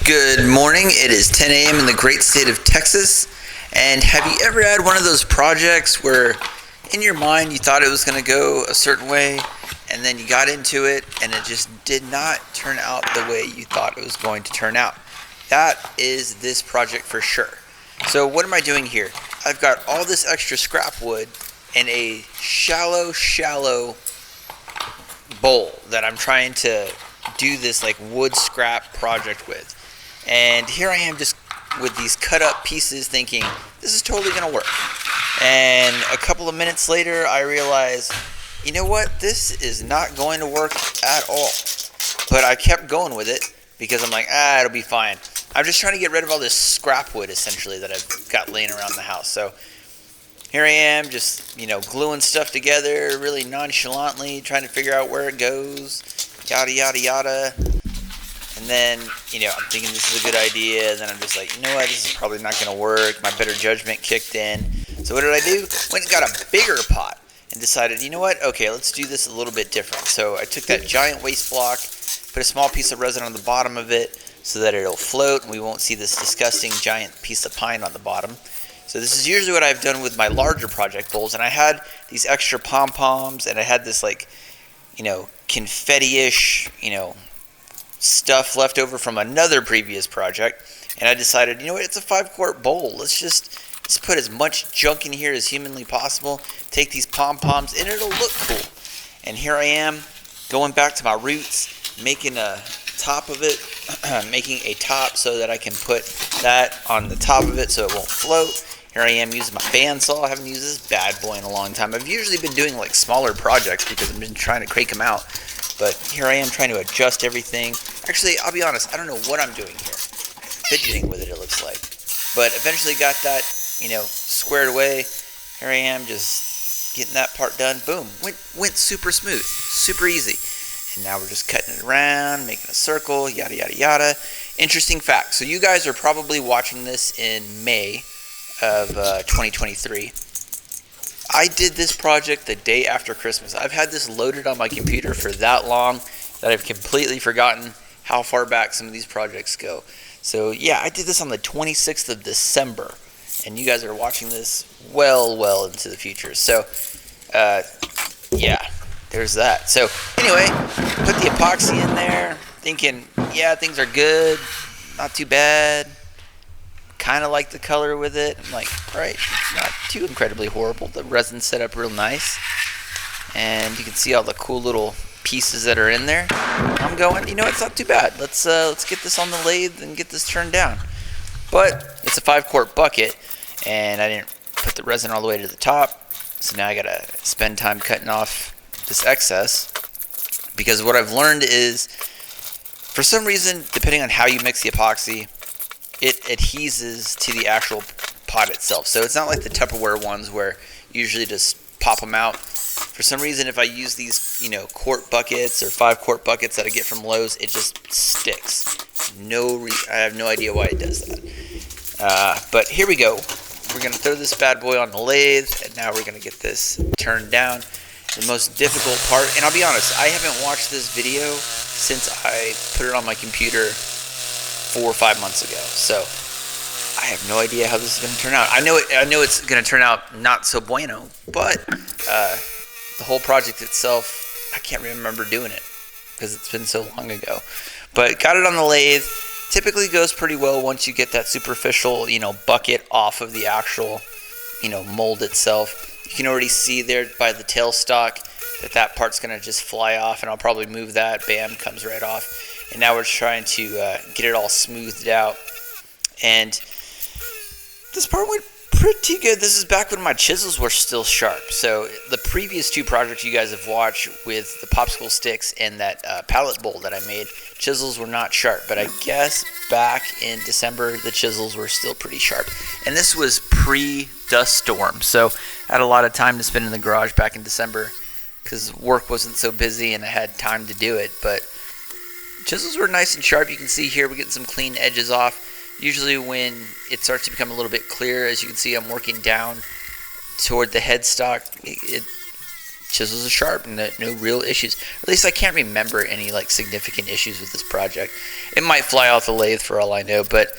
Good morning. It is 10 a.m. in the great state of Texas. And have you ever had one of those projects where in your mind you thought it was going to go a certain way and then you got into it and it just did not turn out the way you thought it was going to turn out? That is this project for sure. So what am I doing here? I've got all this extra scrap wood in a shallow bowl that I'm trying to do this like wood scrap project with. And here I am just with these cut up pieces thinking this is totally going to work. And a couple of minutes later I realize, you know what, this is not going to work at all. But I kept going with it because I'm like, it'll be fine. I'm just trying to get rid of all this scrap wood essentially that I've got laying around the house. So here I am just, gluing stuff together really nonchalantly, trying to figure out where it goes, yada, yada, yada. And then, I'm thinking this is a good idea. And then I'm just like, you know what, this is probably not going to work. My better judgment kicked in. So what did I do? Went and got a bigger pot and decided, you know what, okay, let's do this a little bit different. So I took that giant waste block, put a small piece of resin on the bottom of it so that it'll float and we won't see this disgusting giant piece of pine on the bottom. So this is usually what I've done with my larger project bowls. And I had these extra pom-poms and I had this confetti-ish, stuff left over from another previous project. And I decided, you know what, it's a 5-quart bowl. Let's put as much junk in here as humanly possible. Take these pom-poms and it'll look cool. And here I am going back to my roots, making a top of it, making a top so that I can put that on the top of it so it won't float. Here I am using my bandsaw. I haven't used this bad boy in a long time. I've usually been doing like smaller projects because I've been trying to crank them out. But here I am trying to adjust everything. Actually, I'll be honest, I don't know what I'm doing here. Fidgeting with it, it looks like. But eventually got that, squared away. Here I am just getting that part done. Boom. Went super smooth, super easy. And now we're just cutting it around, making a circle, yada, yada, yada. Interesting fact. So you guys are probably watching this in May of 2023. I did this project the day after Christmas. I've had this loaded on my computer for that long that I've completely forgotten how far back some of these projects go. So yeah, I did this on the 26th of December, and you guys are watching this well into the future. So yeah, there's that. So anyway, put the epoxy in there, thinking, yeah, things are good, not too bad. Kind of like the color with it. I'm like, right, it's not too incredibly horrible. The resin set up real nice. And you can see all the cool little pieces that are in there. I'm going, it's not too bad. Let's get this on the lathe and get this turned down. But it's a 5-quart bucket, and I didn't put the resin all the way to the top. So now I got to spend time cutting off this excess. Because what I've learned is, for some reason, depending on how you mix the epoxy, it adheses to the actual pot itself. So it's not like the Tupperware ones where you usually just pop them out. For some reason, if I use these, quart buckets or 5-quart buckets that I get from Lowe's, it just sticks. I have no idea why it does that. But here we go. We're going to throw this bad boy on the lathe, and now we're going to get this turned down. The most difficult part, and I'll be honest, I haven't watched this video since I put it on my computer 4 or 5 months ago. So I have no idea how this is going to turn out. I know it's going to turn out not so bueno, but the whole project itself, I can't remember doing it because it's been so long ago. But got it on the lathe. Typically goes pretty well once you get that superficial, bucket off of the actual, mold itself. You can already see there by the tailstock that part's going to just fly off, and I'll probably move that. Bam, comes right off. And now we're trying to get it all smoothed out. And this part went pretty good. This is back when my chisels were still sharp. So the previous 2 projects you guys have watched with the popsicle sticks and that pallet bowl that I made, chisels were not sharp. But I guess back in December, the chisels were still pretty sharp. And this was pre-dust storm. So I had a lot of time to spend in the garage back in December because work wasn't so busy and I had time to do it. But chisels were nice and sharp. You can see here we're getting some clean edges off. Usually when it starts to become a little bit clear, as you can see, I'm working down toward the headstock. It chisels are sharp and no real issues. At least I can't remember any like significant issues with this project. It might fly off the lathe for all I know, but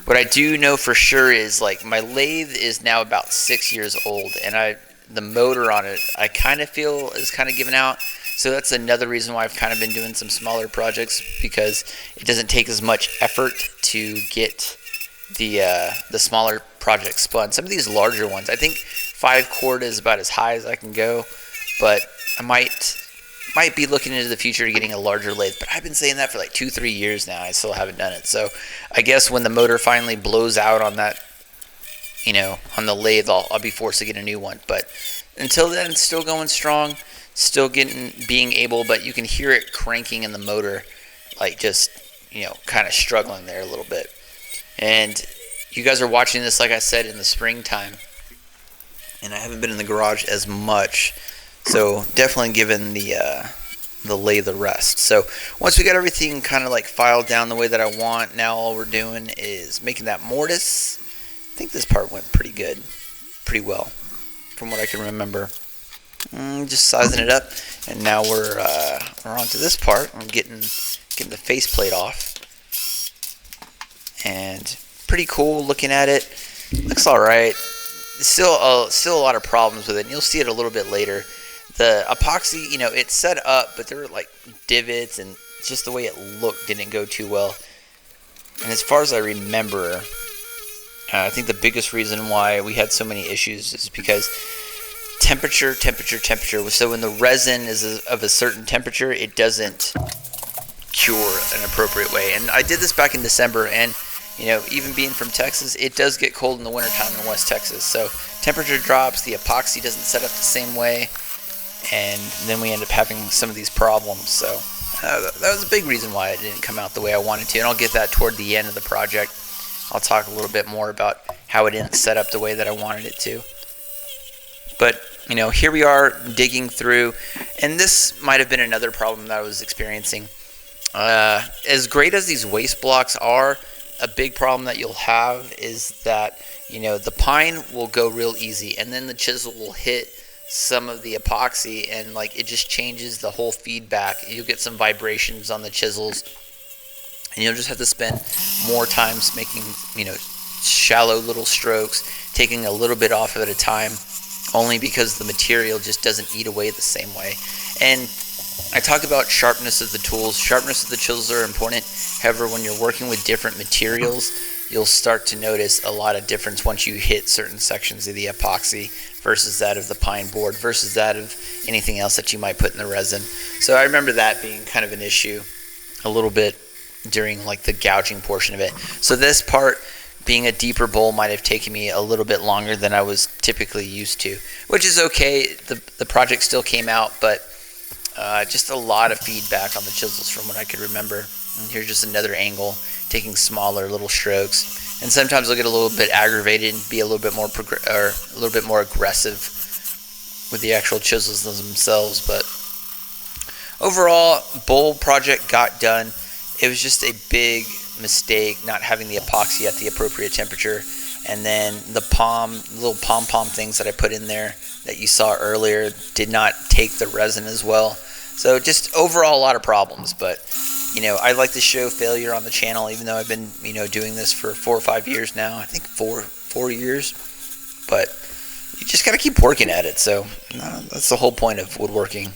what I do know for sure is like my lathe is now about 6 years old, and the motor on it I kind of feel is kind of giving out. So that's another reason why I've kind of been doing some smaller projects, because it doesn't take as much effort to get the smaller projects spun. Some of these larger ones, I think 5 quart is about as high as I can go, but I might be looking into the future to getting a larger lathe. But I've been saying that for like 2-3 years now. I still haven't done it. So I guess when the motor finally blows out on that, on the lathe, I'll be forced to get a new one. But until then, it's still going strong, still being able, but you can hear it cranking in the motor, like just, kind of struggling there a little bit. And you guys are watching this, like I said, in the springtime, and I haven't been in the garage as much, so definitely giving the lathe a rest. So once we got everything kind of like filed down the way that I want, now all we're doing is making that mortise. I think this part went pretty well, from what I can remember. Just sizing it up, and now we're on to this part. I'm getting the faceplate off. And pretty cool looking at it. Looks all right. Still a lot of problems with it, and you'll see it a little bit later. The epoxy, it's set up, but there were like divots, and just the way it looked didn't go too well. And as far as I remember, I think the biggest reason why we had so many issues is because temperature. So when the resin is of a certain temperature, it doesn't cure an appropriate way. And I did this back in December, and even being from Texas, it does get cold in the wintertime in West Texas. So temperature drops, the epoxy doesn't set up the same way, and then we end up having some of these problems. So that was a big reason why it didn't come out the way I wanted to, and I'll get that toward the end of the project. I'll talk a little bit more about how it didn't set up the way that I wanted it to. But here we are digging through, and this might have been another problem that I was experiencing. As great as these waste blocks are, a big problem that you'll have is that the pine will go real easy, and then the chisel will hit some of the epoxy, and like it just changes the whole feedback. You'll get some vibrations on the chisels, and you'll just have to spend more time making shallow little strokes, taking a little bit off at a time, only because the material just doesn't eat away the same way. And I talk about sharpness of the tools. Sharpness of the chisels are important. However, when you're working with different materials, you'll start to notice a lot of difference once you hit certain sections of the epoxy versus that of the pine board versus that of anything else that you might put in the resin. So I remember that being kind of an issue a little bit during like the gouging portion of it. So this part, being a deeper bowl, might have taken me a little bit longer than I was typically used to, which is okay. The project still came out, but just a lot of feedback on the chisels from what I could remember. And here's just another angle, taking smaller little strokes. And sometimes I'll get a little bit aggravated and be a little bit more aggressive with the actual chisels themselves. But overall, bowl project got done. It was just a big mistake not having the epoxy at the appropriate temperature, and then the little pom-pom things that I put in there that you saw earlier did not take the resin as well. So just overall a lot of problems. But I like to show failure on the channel, even though I've been doing this for 4 or 5 years now. I think four years. But you just got to keep working at it. So that's the whole point of woodworking.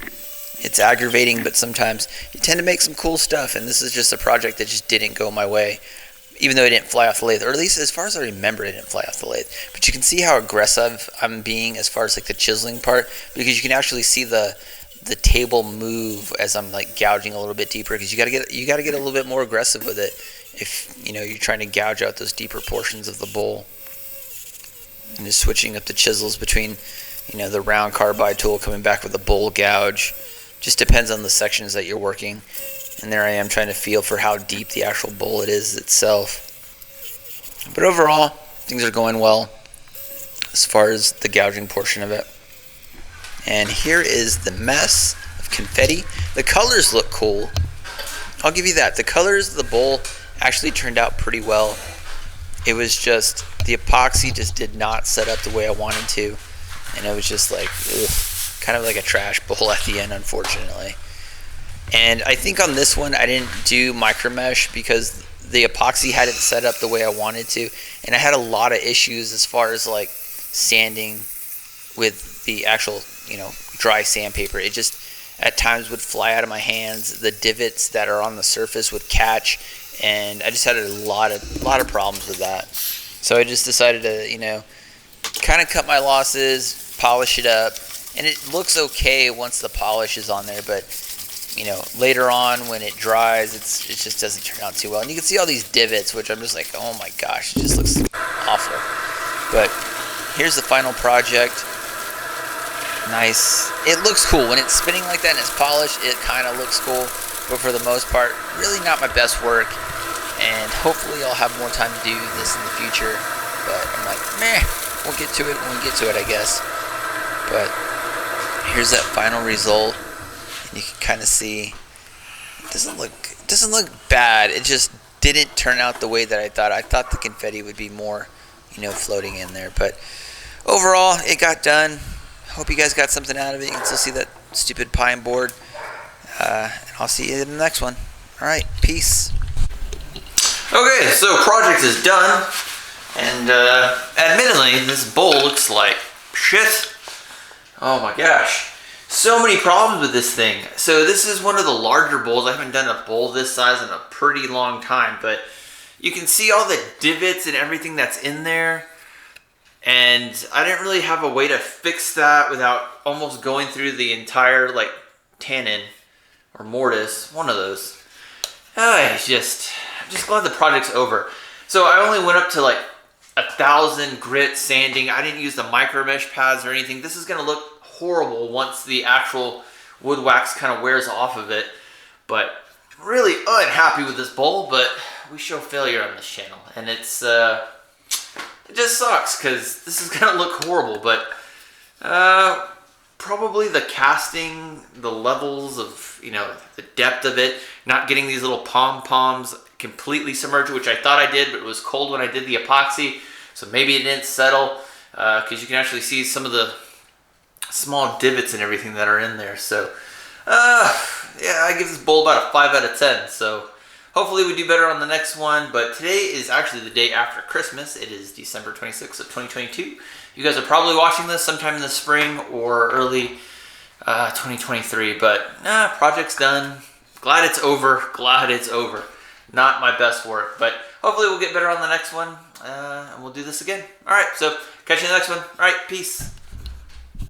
It's aggravating, but sometimes you tend to make some cool stuff, and this is just a project that just didn't go my way, even though it didn't fly off the lathe, or at least as far as I remember, it didn't fly off the lathe. But you can see how aggressive I'm being as far as like the chiseling part, because you can actually see the table move as I'm like gouging a little bit deeper, because you got to get a little bit more aggressive with it if you're trying to gouge out those deeper portions of the bowl. And just switching up the chisels between the round carbide tool coming back with a bowl gouge. Just depends on the sections that you're working. And there I am trying to feel for how deep the actual bowl it is itself. But overall, things are going well as far as the gouging portion of it. And here is the mess of confetti. The colors look cool. I'll give you that. The colors of the bowl actually turned out pretty well. It was just the epoxy just did not set up the way I wanted to. And it was just like, ugh. kind of like a trash bowl at the end, unfortunately. And I think on this one I didn't do micro mesh because the epoxy had it set up the way I wanted to, and I had a lot of issues as far as like sanding with the actual, dry sandpaper. It just at times would fly out of my hands. The divots that are on the surface would catch, and I just had a lot of problems with that. So I just decided to, kind of cut my losses, polish it up, and it looks okay once the polish is on there, but later on when it dries, it just doesn't turn out too well. And you can see all these divots, which I'm just like, oh my gosh, it just looks awful. But here's the final project. Nice. It looks cool. When it's spinning like that and it's polished, it kind of looks cool. But for the most part, really not my best work. And hopefully I'll have more time to do this in the future. But I'm like, meh, we'll get to it when we get to it, I guess. But here's that final result. And you can kind of see it doesn't look bad. It just didn't turn out the way that I thought. I thought the confetti would be more, floating in there. But overall, it got done. Hope you guys got something out of it. You can still see that stupid pine board. And I'll see you in the next one. All right, peace. Okay, so project is done. And admittedly, this bowl looks like shit. Oh my gosh. So many problems with this thing. So this is one of the larger bowls. I haven't done a bowl this size in a pretty long time, but you can see all the divots and everything that's in there. And I didn't really have a way to fix that without almost going through the entire tannin or mortise, one of those. I'm just glad the project's over. So I only went up to 1,000 grit sanding. I didn't use the micro mesh pads or anything. This is gonna look horrible once the actual wood wax kind of wears off of it. But really unhappy with this bowl, but we show failure on this channel, and it just sucks because this is gonna look horrible. But probably the casting, the levels of the depth of it, not getting these little pom-poms completely submerged, which I thought I did, but it was cold when I did the epoxy, so maybe it didn't settle, because you can actually see some of the small divots and everything that are in there. So yeah, I give this bowl about a 5 out of 10. So hopefully we do better on the next one. But today is actually the day after Christmas. It is December 26th of 2022. You guys are probably watching this sometime in the spring or early 2023. But project's done. Glad it's over. Glad it's over. Not my best work, but hopefully we'll get better on the next one, and we'll do this again. All right, so catch you in the next one. All right, peace.